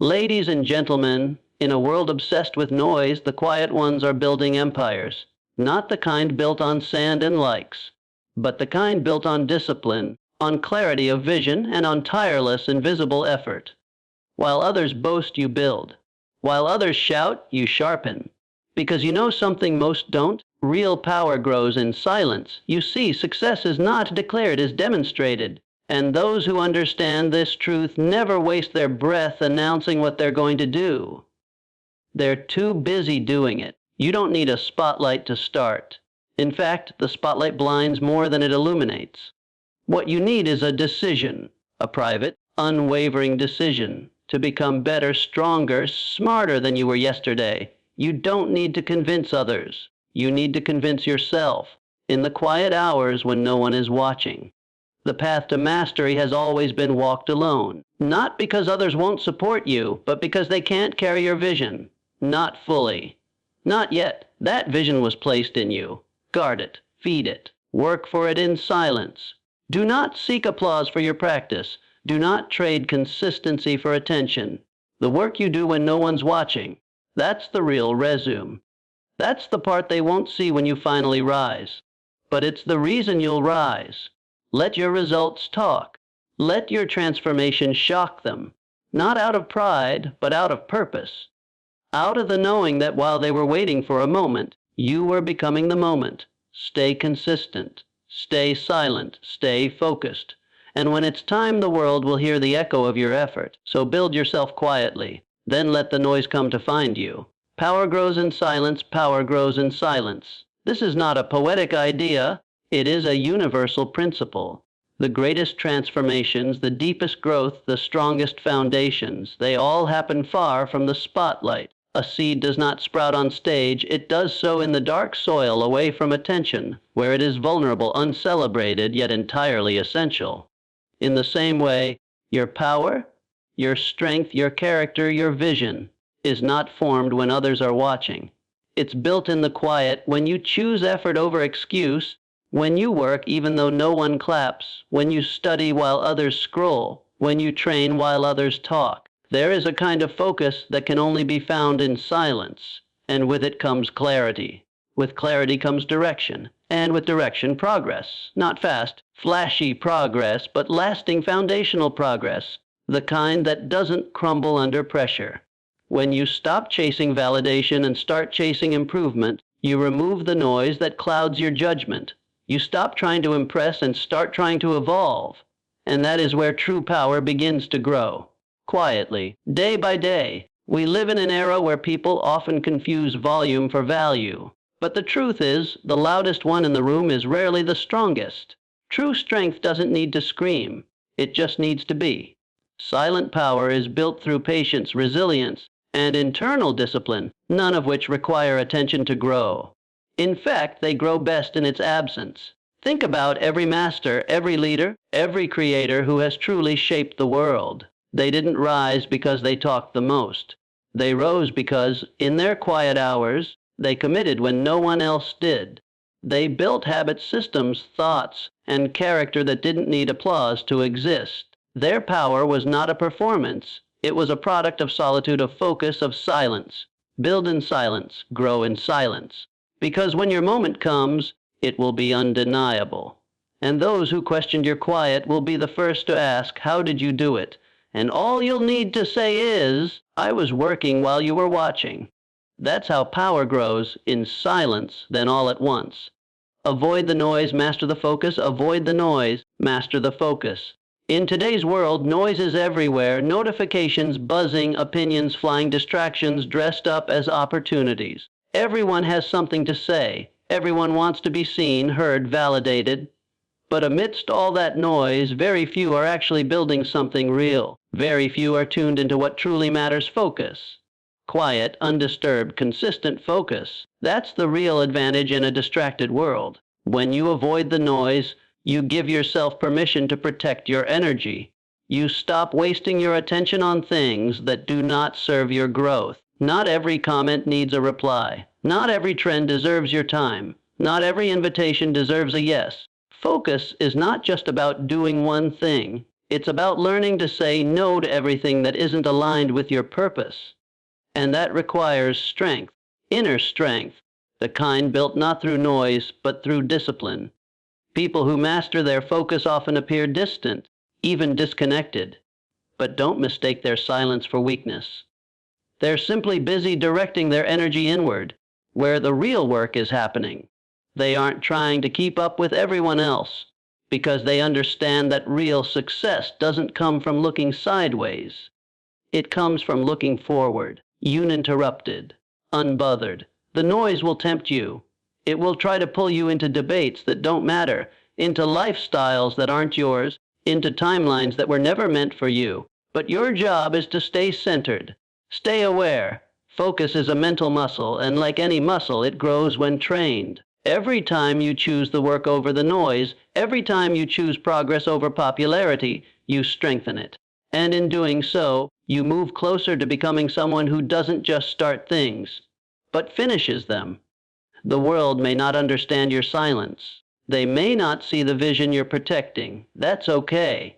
Ladies and gentlemen, in a world obsessed with noise, the quiet ones are building empires. Not the kind built on sand and likes, but the kind built on discipline, on clarity of vision, and on tireless, invisible effort. While others boast, you build. While others shout, you sharpen. Because you know something most don't? Real power grows in silence. You see, success is not declared, it is demonstrated. And those who understand this truth never waste their breath announcing what they're going to do. They're too busy doing it. You don't need a spotlight to start. In fact, the spotlight blinds more than it illuminates. What you need is a decision, a private, unwavering decision, to become better, stronger, smarter than you were yesterday. You don't need to convince others. You need to convince yourself, in the quiet hours when no one is watching. The path to mastery has always been walked alone, not because others won't support you, but because they can't carry your vision. Not fully. Not yet. That vision was placed in you. Guard it, feed it, work for it in silence. Do not seek applause for your practice. Do not trade consistency for attention. The work you do when no one's watching, that's the real resume. That's the part they won't see when you finally rise. But it's the reason you'll rise. Let your results talk. Let your transformation shock them. Not out of pride, but out of purpose. Out of the knowing that while they were waiting for a moment, you were becoming the moment. Stay consistent. Stay silent. Stay focused. And when it's time, the world will hear the echo of your effort. So build yourself quietly. Then let the noise come to find you. Power grows in silence. Power grows in silence. This is not a poetic idea. It is a universal principle. The greatest transformations, the deepest growth, the strongest foundations, they all happen far from the spotlight. A seed does not sprout on stage. It does so in the dark soil away from attention, where it is vulnerable, uncelebrated, yet entirely essential. In the same way, your power, your strength, your character, your vision is not formed when others are watching. It's built in the quiet when you choose effort over excuse, when you work even though no one claps, when you study while others scroll, when you train while others talk. There is a kind of focus that can only be found in silence, and with it comes clarity. With clarity comes direction, and with direction, progress. Not fast, flashy progress, but lasting foundational progress, the kind that doesn't crumble under pressure. When you stop chasing validation and start chasing improvement, you remove the noise that clouds your judgment. You stop trying to impress and start trying to evolve. And that is where true power begins to grow. Quietly, day by day. We live in an era where people often confuse volume for value. But the truth is, the loudest one in the room is rarely the strongest. True strength doesn't need to scream. It just needs to be. Silent power is built through patience, resilience, and internal discipline, none of which require attention to grow. In fact, they grow best in its absence. Think about every master, every leader, every creator who has truly shaped the world. They didn't rise because they talked the most. They rose because, in their quiet hours, they committed when no one else did. They built habits, systems, thoughts, and character that didn't need applause to exist. Their power was not a performance. It was a product of solitude, of focus, of silence. Build in silence, grow in silence. Because when your moment comes, it will be undeniable. And those who questioned your quiet will be the first to ask, how did you do it? And all you'll need to say is, I was working while you were watching. That's how power grows, in silence, then all at once. Avoid the noise, master the focus. Avoid the noise, master the focus. In today's world, noise is everywhere. Notifications buzzing, opinions flying, distractions dressed up as opportunities. Everyone has something to say. Everyone wants to be seen, heard, validated. But amidst all that noise, very few are actually building something real. Very few are tuned into what truly matters. Focus. Quiet, undisturbed, consistent focus. That's the real advantage in a distracted world. When you avoid the noise, you give yourself permission to protect your energy. You stop wasting your attention on things that do not serve your growth. Not every comment needs a reply. Not every trend deserves your time. Not every invitation deserves a yes. Focus is not just about doing one thing. It's about learning to say no to everything that isn't aligned with your purpose. And that requires strength, inner strength, the kind built not through noise, but through discipline. People who master their focus often appear distant, even disconnected. But don't mistake their silence for weakness. They're simply busy directing their energy inward, where the real work is happening. They aren't trying to keep up with everyone else, because they understand that real success doesn't come from looking sideways. It comes from looking forward, uninterrupted, unbothered. The noise will tempt you. It will try to pull you into debates that don't matter, into lifestyles that aren't yours, into timelines that were never meant for you. But your job is to stay centered. Stay aware. Focus is a mental muscle, and like any muscle, it grows when trained. Every time you choose the work over the noise, every time you choose progress over popularity, you strengthen it. And in doing so, you move closer to becoming someone who doesn't just start things, but finishes them. The world may not understand your silence. They may not see the vision you're protecting. That's okay.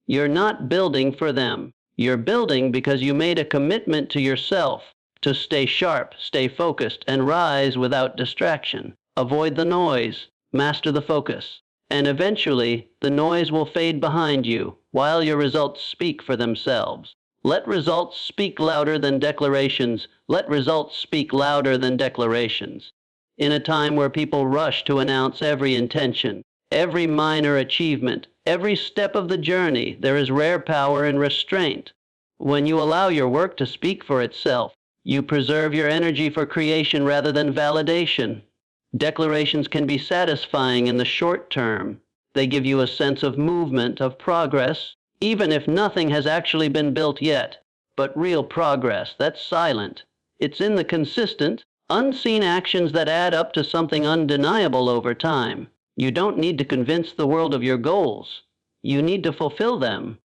You're not building for them. You're building because you made a commitment to yourself to stay sharp, stay focused, and rise without distraction. Avoid the noise, master the focus, and eventually the noise will fade behind you while your results speak for themselves. Let results speak louder than declarations. Let results speak louder than declarations. In a time where people rush to announce every intention, every minor achievement, every step of the journey, there is rare power in restraint. When you allow your work to speak for itself, you preserve your energy for creation rather than validation. Declarations can be satisfying in the short term. They give you a sense of movement, of progress, even if nothing has actually been built yet. But real progress, that's silent. It's in the consistent, unseen actions that add up to something undeniable over time. You don't need to convince the world of your goals. You need to fulfill them.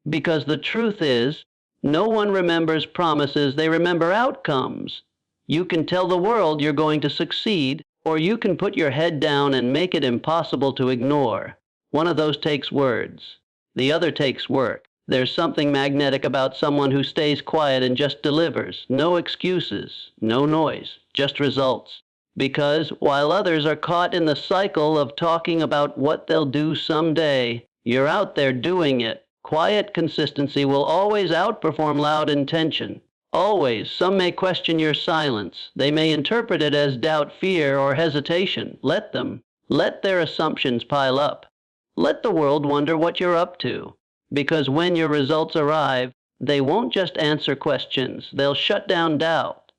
Because the truth is, no one remembers promises, they remember outcomes. You can tell the world you're going to succeed, or you can put your head down and make it impossible to ignore. One of those takes words. The other takes work. There's something magnetic about someone who stays quiet and just delivers. No excuses, no noise, just results. Because while others are caught in the cycle of talking about what they'll do someday, you're out there doing it. Quiet consistency will always outperform loud intention. Always. Some may question your silence. They may interpret it as doubt, fear, or hesitation. Let them. Let their assumptions pile up. Let the world wonder what you're up to. Because when your results arrive, they won't just answer questions. They'll shut down doubt.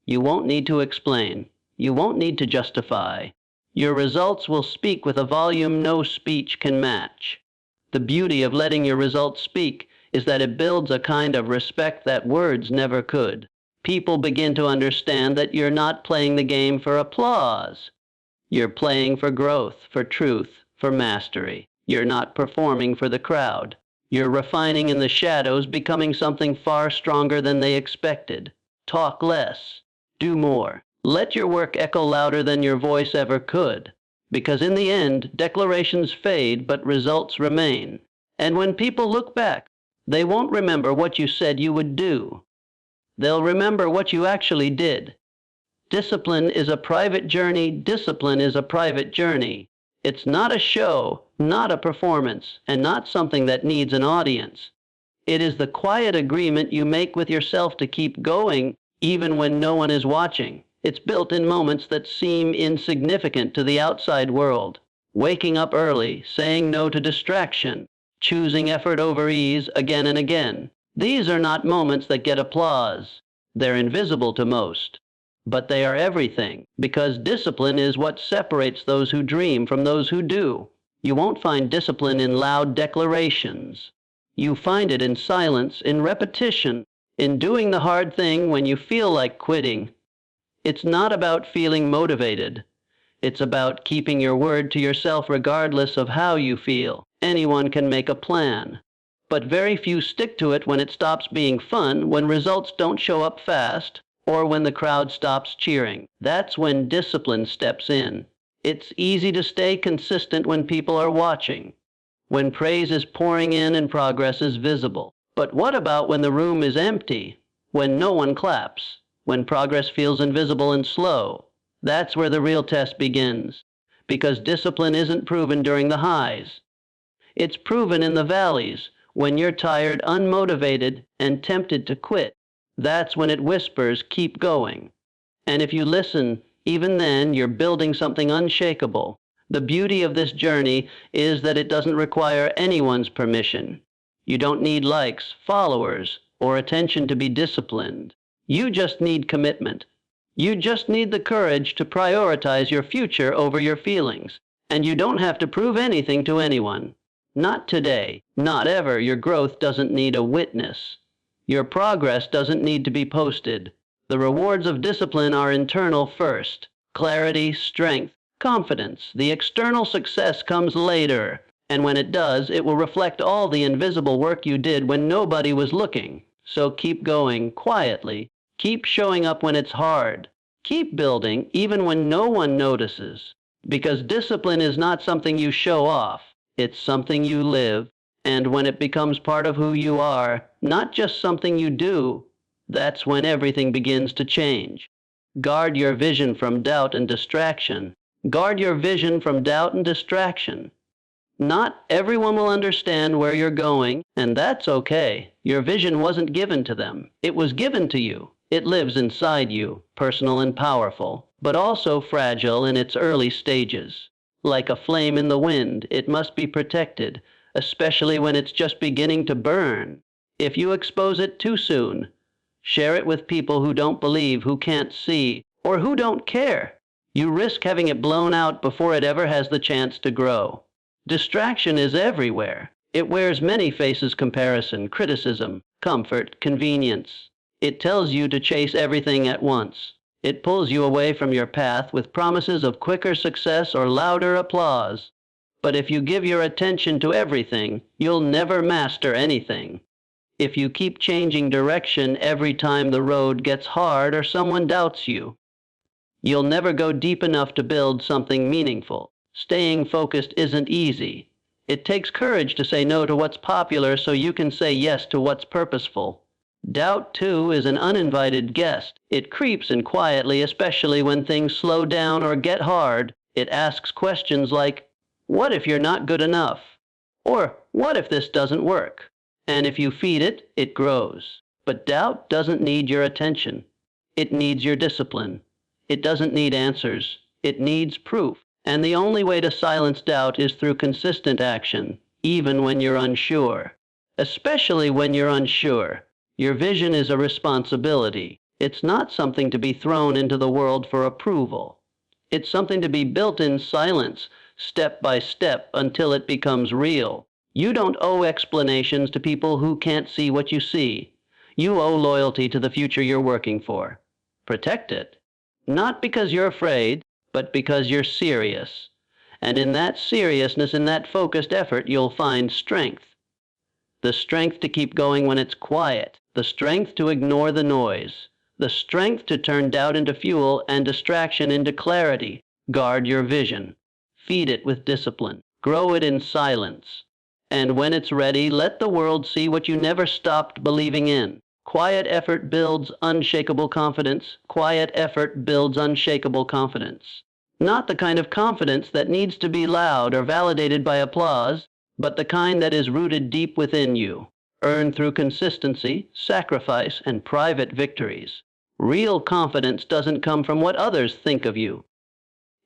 You won't need to explain. You won't need to justify. Your results will speak with a volume no speech can match. The beauty of letting your results speak is that it builds a kind of respect that words never could. People begin to understand that you're not playing the game for applause. You're playing for growth, for truth, for mastery. You're not performing for the crowd. You're refining in the shadows, becoming something far stronger than they expected. Talk less. Do more. Let your work echo louder than your voice ever could. Because in the end, declarations fade, but results remain. And when people look back, they won't remember what you said you would do. They'll remember what you actually did. Discipline is a private journey. Discipline is a private journey. It's not a show, not a performance, and not something that needs an audience. It is the quiet agreement you make with yourself to keep going, even when no one is watching. It's built in moments that seem insignificant to the outside world. Waking up early, saying no to distraction, choosing effort over ease again and again. These are not moments that get applause. They're invisible to most. But they are everything, because discipline is what separates those who dream from those who do. You won't find discipline in loud declarations. You find it in silence, in repetition, in doing the hard thing when you feel like quitting. It's not about feeling motivated. It's about keeping your word to yourself regardless of how you feel. Anyone can make a plan. But very few stick to it when it stops being fun, when results don't show up fast, or when the crowd stops cheering. That's when discipline steps in. It's easy to stay consistent when people are watching. when praise is pouring in and progress is visible. But what about when the room is empty, when no one claps, when progress feels invisible and slow? That's where the real test begins, because discipline isn't proven during the highs. It's proven in the valleys, when you're tired, unmotivated, and tempted to quit. That's when it whispers, keep going. And if you listen, even then, you're building something unshakable. The beauty of this journey is that it doesn't require anyone's permission. You don't need likes, followers, or attention to be disciplined. You just need commitment. You just need the courage to prioritize your future over your feelings. And you don't have to prove anything to anyone. Not today, not ever. Your growth doesn't need a witness. Your progress doesn't need to be posted. The rewards of discipline are internal first. Clarity, strength, confidence. The external success comes later. And when it does, it will reflect all the invisible work you did when nobody was looking. So keep going quietly. Keep showing up when it's hard. Keep building even when no one notices. Because discipline is not something you show off. It's something you live. And when it becomes part of who you are, not just something you do, that's when everything begins to change. Guard your vision from doubt and distraction. Guard your vision from doubt and distraction. Not everyone will understand where you're going, and that's okay. Your vision wasn't given to them. It was given to you. It lives inside you, personal and powerful, but also fragile in its early stages. Like a flame in the wind, it must be protected, especially when it's just beginning to burn. If you expose it too soon, share it with people who don't believe, who can't see, or who don't care, you risk having it blown out before it ever has the chance to grow. Distraction is everywhere. It wears many faces: comparison, criticism, comfort, convenience. It tells you to chase everything at once. It pulls you away from your path with promises of quicker success or louder applause. But if you give your attention to everything, you'll never master anything. If you keep changing direction every time the road gets hard or someone doubts you, you'll never go deep enough to build something meaningful. Staying focused isn't easy. It takes courage to say no to what's popular so you can say yes to what's purposeful. Doubt, too, is an uninvited guest. It creeps in quietly, especially when things slow down or get hard. It asks questions like, what if you're not good enough? Or, what if this doesn't work? And if you feed it, it grows. But doubt doesn't need your attention. It needs your discipline. It doesn't need answers. It needs proof. And the only way to silence doubt is through consistent action, even when you're unsure. Especially when you're unsure. Your vision is a responsibility. It's not something to be thrown into the world for approval. It's something to be built in silence, step by step, until it becomes real. You don't owe explanations to people who can't see what you see. You owe loyalty to the future you're working for. Protect it. Not because you're afraid, but because you're serious. And in that seriousness, in that focused effort, you'll find strength. The strength to keep going when it's quiet. The strength to ignore the noise. The strength to turn doubt into fuel and distraction into clarity. Guard your vision. Feed it with discipline. Grow it in silence. And when it's ready, let the world see what you never stopped believing in. Quiet effort builds unshakable confidence. Quiet effort builds unshakable confidence. Not the kind of confidence that needs to be loud or validated by applause, but the kind that is rooted deep within you, earned through consistency, sacrifice, and private victories. Real confidence doesn't come from what others think of you.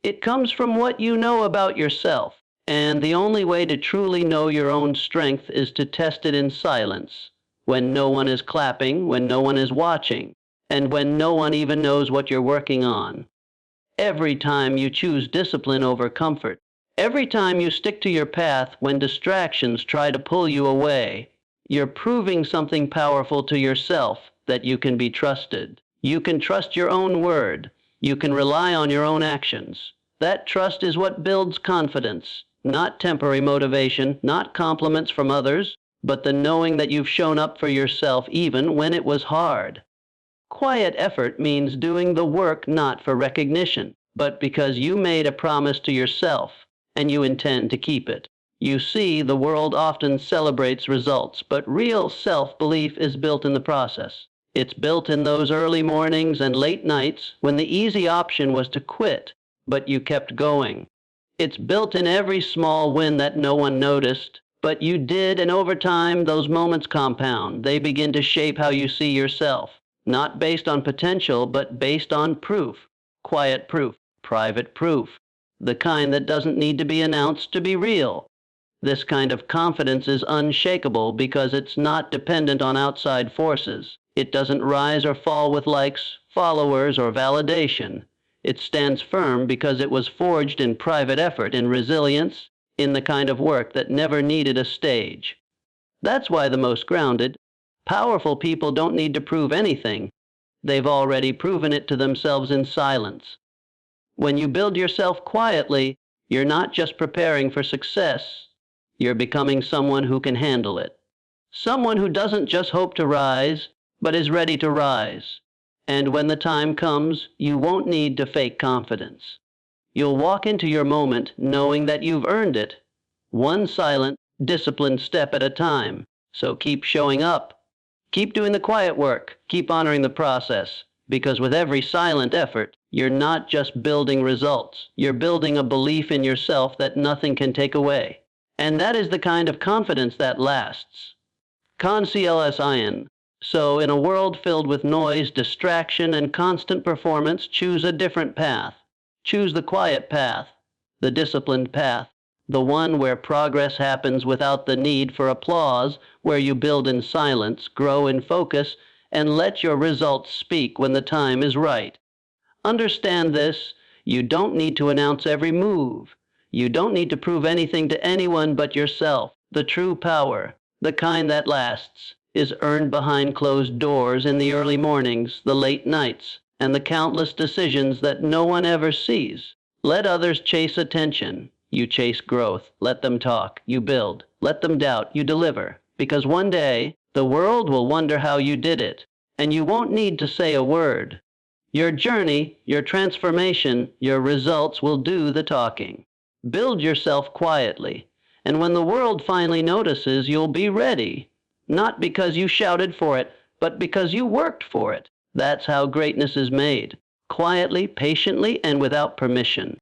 It comes from what you know about yourself, and the only way to truly know your own strength is to test it in silence. When no one is clapping, when no one is watching, and when no one even knows what you're working on. Every time you choose discipline over comfort, every time you stick to your path when distractions try to pull you away, you're proving something powerful to yourself, that you can be trusted. You can trust your own word. You can rely on your own actions. That trust is what builds confidence, not temporary motivation, not compliments from others, but the knowing that you've shown up for yourself even when it was hard. Quiet effort means doing the work not for recognition, but because you made a promise to yourself, and you intend to keep it. You see, the world often celebrates results, but real self-belief is built in the process. It's built in those early mornings and late nights when the easy option was to quit, but you kept going. It's built in every small win that no one noticed, but you did, and over time, those moments compound. They begin to shape how you see yourself, not based on potential, but based on proof. Quiet proof, private proof, the kind that doesn't need to be announced to be real. This kind of confidence is unshakable because it's not dependent on outside forces. It doesn't rise or fall with likes, followers, or validation. It stands firm because it was forged in private effort, in resilience, in the kind of work that never needed a stage. That's why the most grounded, powerful people don't need to prove anything. They've already proven it to themselves in silence. When you build yourself quietly, you're not just preparing for success. You're becoming someone who can handle it. Someone who doesn't just hope to rise, but is ready to rise. And when the time comes, you won't need to fake confidence. You'll walk into your moment knowing that you've earned it, one silent, disciplined step at a time. So keep showing up. Keep doing the quiet work. Keep honoring the process. Because with every silent effort, you're not just building results. You're building a belief in yourself that nothing can take away. And that is the kind of confidence that lasts. Conscious. So in a world filled with noise, distraction, and constant performance, choose a different path. Choose the quiet path, the disciplined path, the one where progress happens without the need for applause, where you build in silence, grow in focus, and let your results speak when the time is right. Understand this, you don't need to announce every move. You don't need to prove anything to anyone but yourself. The true power, the kind that lasts, is earned behind closed doors in the early mornings, the late nights, and the countless decisions that no one ever sees. Let others chase attention. You chase growth. Let them talk. You build. Let them doubt. You deliver. Because one day, the world will wonder how you did it, and you won't need to say a word. Your journey, your transformation, your results will do the talking. Build yourself quietly, and when the world finally notices, you'll be ready. Not because you shouted for it, but because you worked for it. That's how greatness is made. Quietly, patiently, and without permission.